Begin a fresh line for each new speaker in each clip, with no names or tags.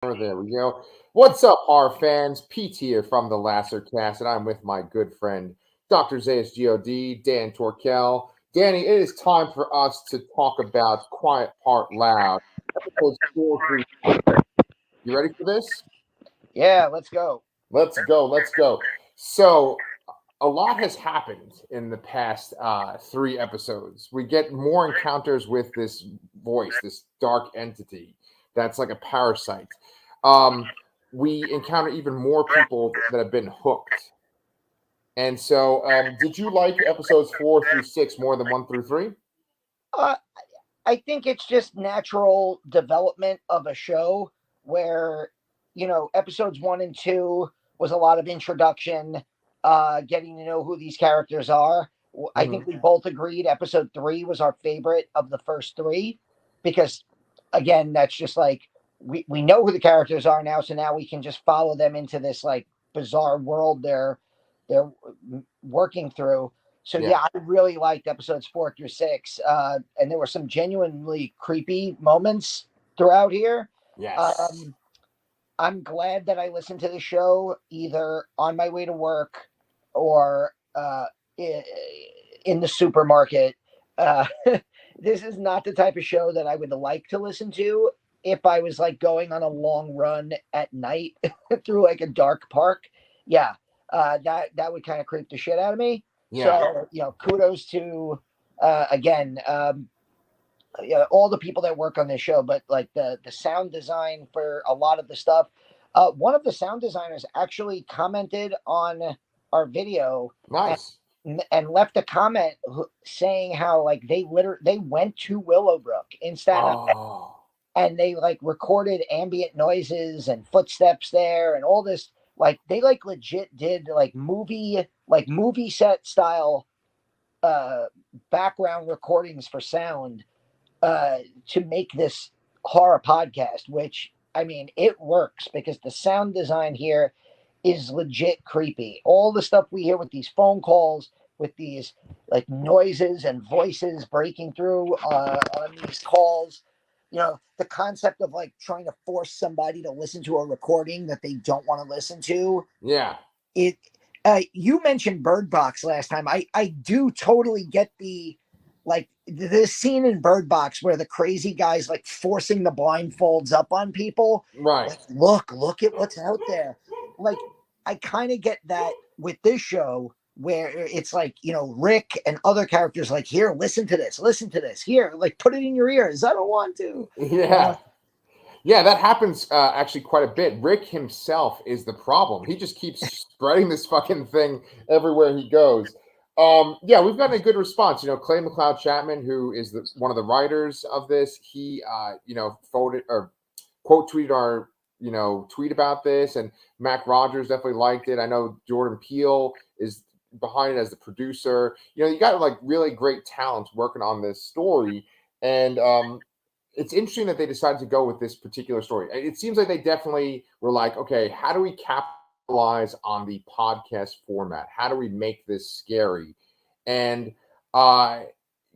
There we go. What's up, horror fans? Pete here from the Lasser Cast, and I'm with my good friend, Dr. Zayas God, Dan Torkel. Danny, it is time for us to talk about Quiet Part Loud, episodes 4 through 6. You ready for this?
Yeah, let's go.
Let's go. So, a lot has happened in the past 3 episodes. We get more encounters with this voice, this dark entity that's like a parasite. Um, we encounter even more people that have been hooked. And so, did you like episodes 4 through 6 more than 1 through 3?
Uh, I think it's just natural development of a show where, episodes 1 and 2 was a lot of introduction, getting to know who these characters are. I think
Mm-hmm.
we both agreed episode 3 was our favorite of the first three because, again, that's just like we know who the characters are now, so now we can just follow them into this like bizarre world they're working through. So
Yeah.
yeah, I really liked episodes 4 through 6, and there were some genuinely creepy moments throughout here.
Yes.
Um, I'm glad that I listened to the show either on my way to work or in the supermarket. Uh, this is not the type of show that I would like to listen to if I was like going on a long run at night through like a dark park. Yeah, that would kind of creep the shit out of me.
Yeah.
So kudos to again all the people that work on this show, but like the sound design for a lot of the stuff. One of the sound designers actually commented on our video and
Nice.
left a comment saying how like they went to Willowbrook in Staten Island
Oh.
and they like recorded ambient noises and footsteps there and all this, like they like legit did like movie set style uh background recordings for sound to make this horror podcast, which I mean, it works because the sound design here is legit creepy. All the stuff we hear with these phone calls, with these like noises and voices breaking through on these calls, the concept of like trying to force somebody to listen to a recording that they don't want to listen to.
Yeah.
It. You mentioned Bird Box last time. I do totally get the like this scene in Bird Box where the crazy guy's like forcing the blindfolds up on people.
Right.
Like, look at what's out there. Like, I kind of get that with this show where it's like, Rick and other characters like, here, listen to this, here, like, put it in your ears. I don't want to. Uh,
Yeah. Yeah, that happens actually quite a bit. Rick himself is the problem. He just keeps spreading this fucking thing everywhere he goes. Yeah, we've gotten a good response. Clay McLeod Chapman, who is one of the writers of this, he voted or quote tweeted our tweet about this, and Mac Rogers definitely liked it. I know Jordan Peele is behind it as the producer. You got like really great talents working on this story, and it's interesting that they decided to go with this particular story. It seems like they definitely were like, okay, how do we capitalize on the podcast format? How do we make this scary? And uh,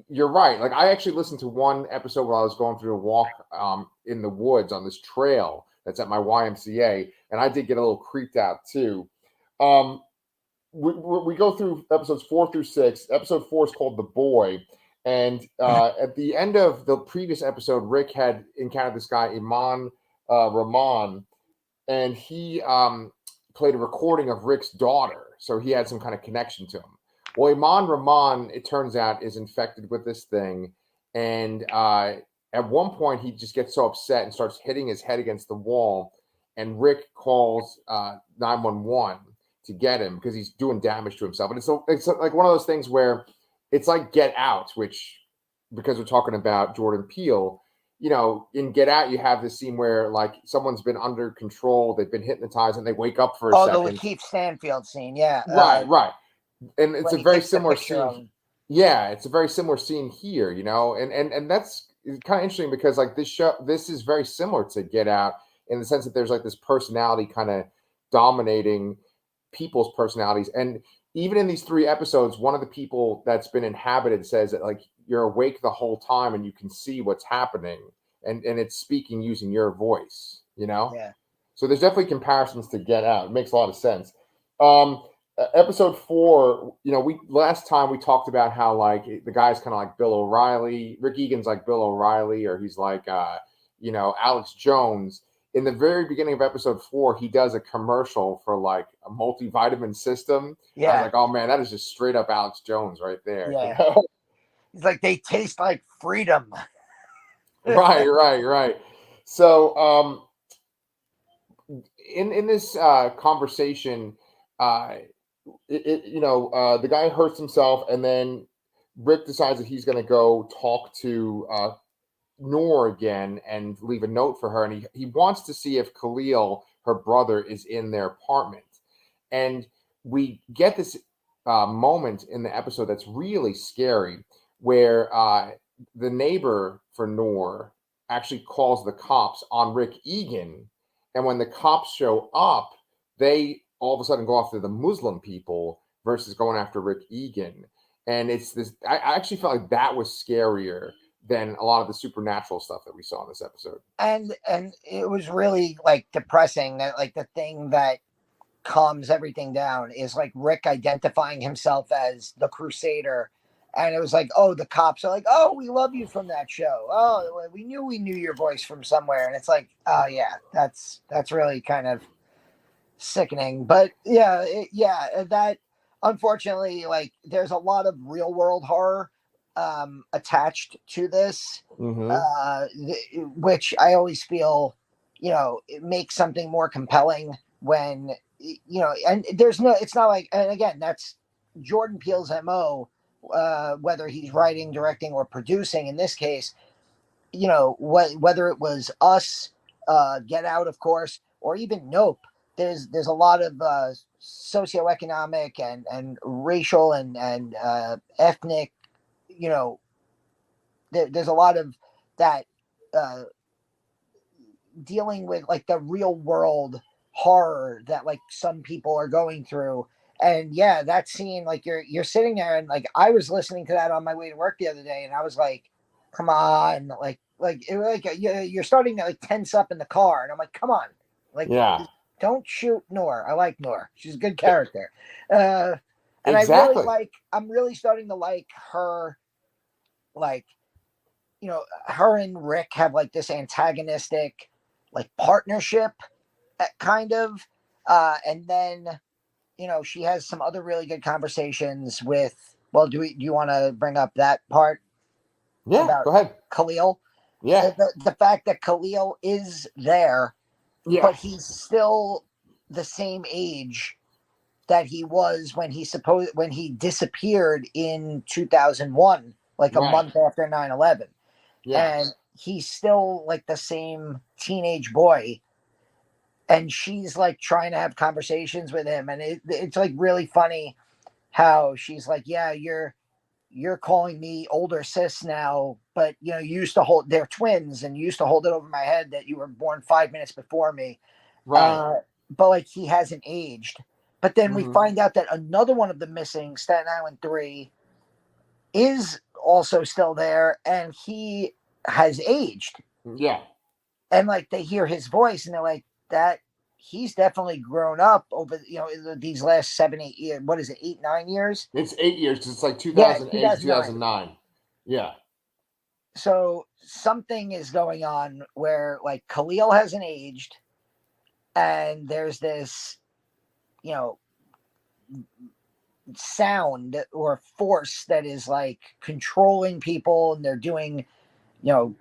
you're right. Like I actually listened to one episode while I was going through a walk in the woods on this trail that's at my YMCA, and I did get a little creeped out too. Um, we go through episodes 4 through 6. Episode 4 is called The Boy. And at the end of the previous episode, Rick had encountered this guy, Iman Rahman, and he played a recording of Rick's daughter. So he had some kind of connection to him. Well, Iman Rahman, it turns out, is infected with this thing. And at one point, he just gets so upset and starts hitting his head against the wall. And Rick calls 911 to get him because he's doing damage to himself. And it's like one of those things where it's like Get Out, which, because we're talking about Jordan Peele, in Get Out, you have this scene where like someone's been under control, they've been hypnotized, and they wake up for a
oh, the
second.
Lakeith Stanfield scene, yeah.
Right. And it's
When
a
he
very
takes the
similar
picture of
scene.
him.
Yeah, it's a very similar scene here, and that's kind of interesting because like this is very similar to Get Out in the sense that there's like this personality kind of dominating people's personalities. And even in these 3 episodes, one of the people that's been inhabited says that like you're awake the whole time and you can see what's happening, and it's speaking using your voice. you know?
Yeah.
So there's definitely comparisons to Get Out. It makes a lot of sense. Episode 4, we last time we talked about how like the guy's kind of like Bill O'Reilly. Rick Egan's like Bill O'Reilly, or he's like Alex Jones. In the very beginning of episode 4, he does a commercial for like a multivitamin system. I was
Yeah.
like, oh man, that is just straight up Alex Jones right there.
Yeah. He's like, they taste like freedom.
Right. So in this conversation, uh, the guy hurts himself, and then Rick decides that he's going to go talk to Noor again and leave a note for her, and he wants to see if Khalil, her brother, is in their apartment. And we get this moment in the episode that's really scary, where the neighbor for Noor actually calls the cops on Rick Egan, and when the cops show up, they all of a sudden go after the Muslim people versus going after Rick Egan. And it's this. I actually felt like that was scarier than a lot of the supernatural stuff that we saw in this episode.
And it was really like depressing that like the thing that calms everything down is like Rick identifying himself as the Crusader. And it was like, oh, the cops are like, oh, we love you from that show. Oh, we knew your voice from somewhere. And it's like, oh yeah, that's really kind of sickening. But yeah, that unfortunately, like, there's a lot of real world horror attached to this, which I always feel, it makes something more compelling when, and it's not like, and again, that's Jordan Peele's MO, whether he's writing, directing, or producing. In this case, whether it was Us, Get Out, of course, or even Nope. There's a lot of socioeconomic and racial and ethnic, there's a lot of that dealing with like the real world horror that like some people are going through. And yeah, that scene, like you're sitting there, and like I was listening to that on my way to work the other day, and I was like, come on, you're starting to like tense up in the car, and I'm like, come on, like,
Yeah,
don't shoot Noor. I like Noor. She's a good character. And
exactly.
I'm really starting to like her, like, her and Rick have like this antagonistic like partnership, kind of. And then, she has some other really good conversations with, well, do you want to bring up that part
Yeah,
about
go ahead.
Khalil?
Yeah,
The fact that Khalil is there,
yeah,
but he's still the same age that he was when he disappeared in 2001, like a
right.
month after 9/11.
Yeah,
And he's still like the same teenage boy, and she's like trying to have conversations with him, and it's like really funny how she's like, yeah, you're calling me older sis now, but you used to hold, they're twins, and you used to hold it over my head that you were born 5 minutes before me.
right.
But like he hasn't aged. But then we
Mhm.
find out that another one of the missing, Staten Island 3, is also still there, and he has aged.
Yeah,
And like they hear his voice, and they're like, that he's definitely grown up over these last 7-8 years. What is it, 8-9 years?
it's 8 years. 'Cause it's like
Yeah,
2008 to
2009.
2009. Yeah,
So something is going on where like Khalil hasn't aged, and there's this, you know, sound or force that is like controlling people, and they're doing,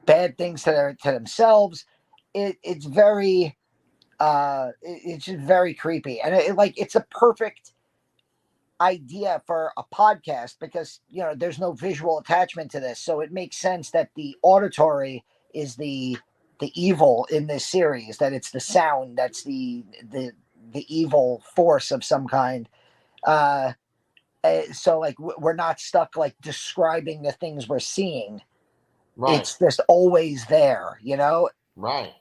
bad things to themselves. It's very it's just very creepy, and it's a perfect idea for a podcast because there's no visual attachment to this, so it makes sense that the auditory is the evil in this series, that it's the sound that's the evil force of some kind. So like we're not stuck like describing the things we're seeing.
right,
It's just always there.
right.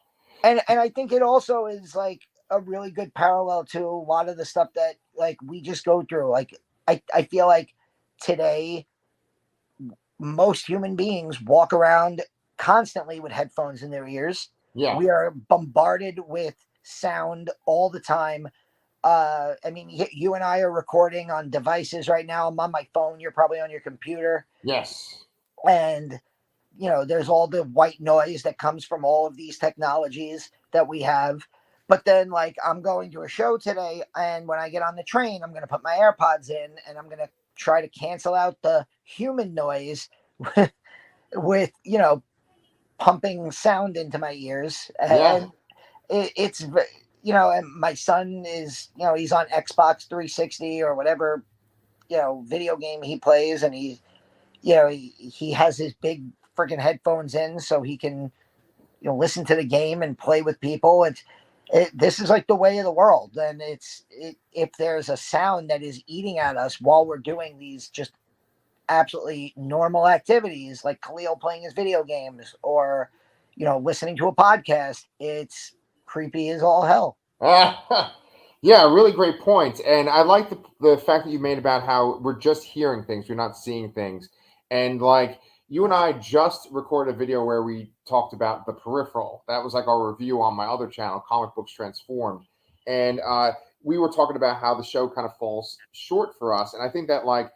And I think it also is like a really good parallel to a lot of the stuff that like we just go through. Like I feel like today most human beings walk around constantly with headphones in their ears.
Yeah.
We are bombarded with sound all the time. I mean, you and I are recording on devices right now. I'm on my phone. You're probably on your computer.
Yes.
And, there's all the white noise that comes from all of these technologies that we have. But then, like, I'm going to a show today, and when I get on the train, I'm going to put my AirPods in, and I'm going to try to cancel out the human noise with, pumping sound into my ears.
Yeah.
And it's, and my son is, he's on Xbox 360 or whatever, video game he plays, and he has his big freaking headphones in so he can, listen to the game and play with people. This is like the way of the world. And if there's a sound that is eating at us while we're doing these just absolutely normal activities, like Khalil playing his video games or, listening to a podcast, it's creepy as all hell.
Yeah, really great point. And I like the fact that you made about how we're just hearing things, we're not seeing things. And like you and I just recorded a video where we talked about The Peripheral. That was like our review on my other channel, Comic Books Transformed. And we were talking about how the show kind of falls short for us. And I think that like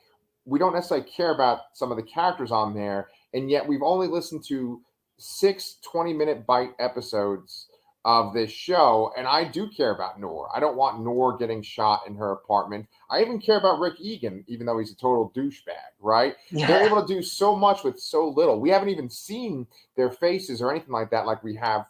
we don't necessarily care about some of the characters on there. And yet we've only listened to 6 20-minute bite episodes of this show, and I do care about Noor. I don't want Noor getting shot in her apartment. I even care about Rick Egan, even though he's a total douchebag, right?
Yeah.
They're able to do so much with so little. We haven't even seen their faces or anything like that like we have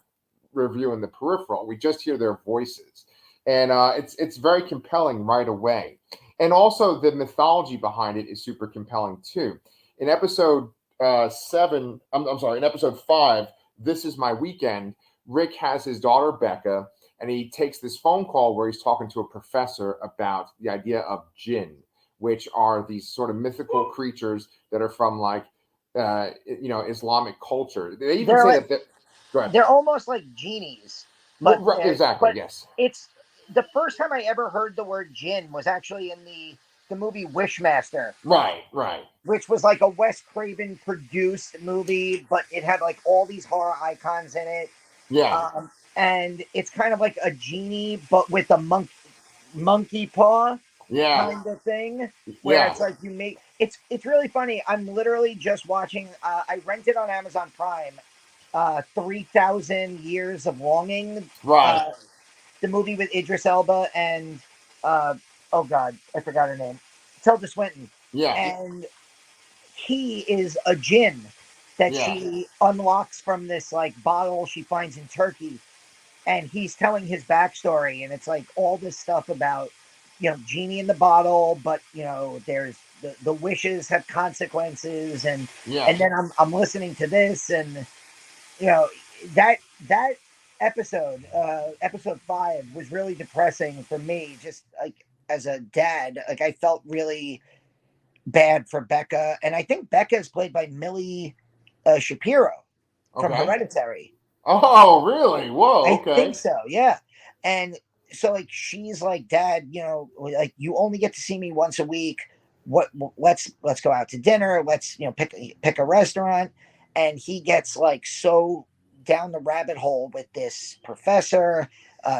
reviewing The Peripheral. We just hear their voices. And it's very compelling right away. And also the mythology behind it is super compelling too. In episode 7, I'm sorry, in episode 5, This Is My Weekend, Rick has his daughter Becca, and he takes this phone call where he's talking to a professor about the idea of jinn, which are these sort of mythical creatures that are from like Islamic culture. They even say that. Go ahead.
They're almost like genies, but
Exactly. Yes.
it's the first time I ever heard the word jinn was actually in the movie Wishmaster.
Right. Right.
Which was like a Wes Craven produced movie, but it had like all these horror icons in it.
Yeah.
And it's kind of like a genie, but with a monkey paw kind of thing, where it's like it's really funny. I'm literally just watching. I rented on Amazon Prime. 3,000 Years of Longing.
Right.
The movie with Idris Elba and oh god, I forgot her name. Tilda Swinton.
Yeah.
And he is a jinn that she unlocks from this like bottle she finds in Turkey, and he's telling his backstory, and it's like all this stuff about genie in the bottle, but there's the wishes have consequences, and then I'm listening to this, and that episode episode 5 was really depressing for me, just like as a dad. Like I felt really bad for Becca, and I think Becca is played by Millie Shapiro from Hereditary.
Oh, really? Whoa. Okay.
I think so. Yeah, and so like she's like, Dad, like you only get to see me once a week. Let's go out to dinner. Let's pick a restaurant. And he gets like so down the rabbit hole with this professor,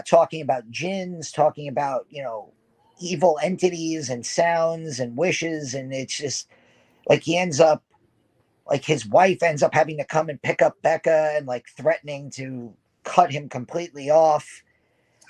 talking about jinns, talking about evil entities and sounds and wishes, and it's just like he ends up like his wife ends up having to come and pick up Becca and like threatening to cut him completely off.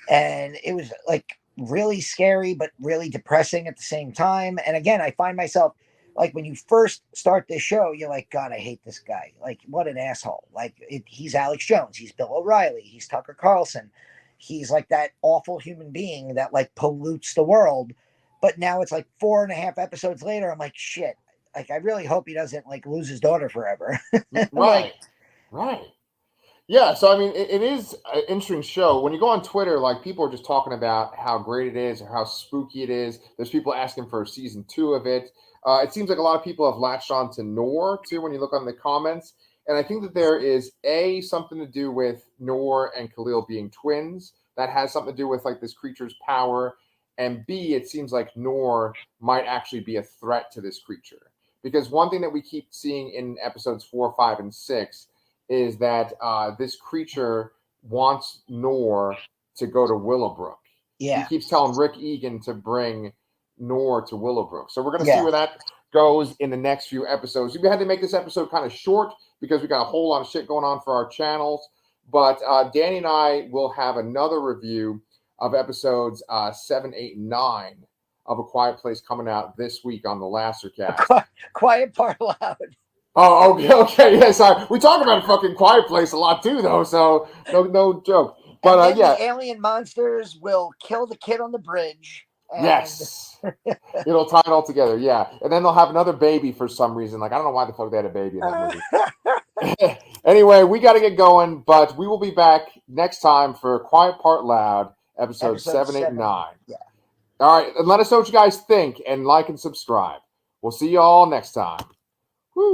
And it was like really scary, but really depressing at the same time. And again, I find myself like when you first start this show, you're like, God, I hate this guy. Like, what an asshole. Like, he's Alex Jones. He's Bill O'Reilly. He's Tucker Carlson. He's like that awful human being that like pollutes the world. But now it's like 4.5 episodes later. I'm like, shit. Like, I really hope he doesn't like lose his daughter forever.
Right. Right. Yeah, so I mean, it is an interesting show. When you go on Twitter, like people are just talking about how great it is or how spooky it is. There's people asking for season 2 of it. It seems like a lot of people have latched on to Noor too when you look on the comments. And I think that there is something to do with Noor and Khalil being twins. That has something to do with like this creature's power. And B, it seems like Noor might actually be a threat to this creature. Because one thing that we keep seeing in episodes 4, 5, and 6 is that this creature wants Noor to go to Willowbrook.
Yeah.
He keeps telling Rick Egan to bring Noor to Willowbrook. So we're going to see
Yeah.
where that goes in the next few episodes. We had to make this episode kind of short because we got a whole lot of shit going on for our channels. But Danny and I will have another review of episodes 7, 8, and 9 of A Quiet Place coming out this week on the Lastercast.
Quiet Part Loud.
Oh, okay, yeah, sorry. We talk about a fucking Quiet Place a lot too, though, so no joke. But
and then
yeah,
the alien monsters will kill the kid on the bridge. And...
yes, it'll tie it all together. Yeah, and then they'll have another baby for some reason. Like I don't know why the fuck they had a baby in that movie. Anyway, we got to get going, but we will be back next time for Quiet Part Loud, episode 7, 8, and 9.
Yeah.
All right, and let us know what you guys think, and like and subscribe. We'll see you all next time.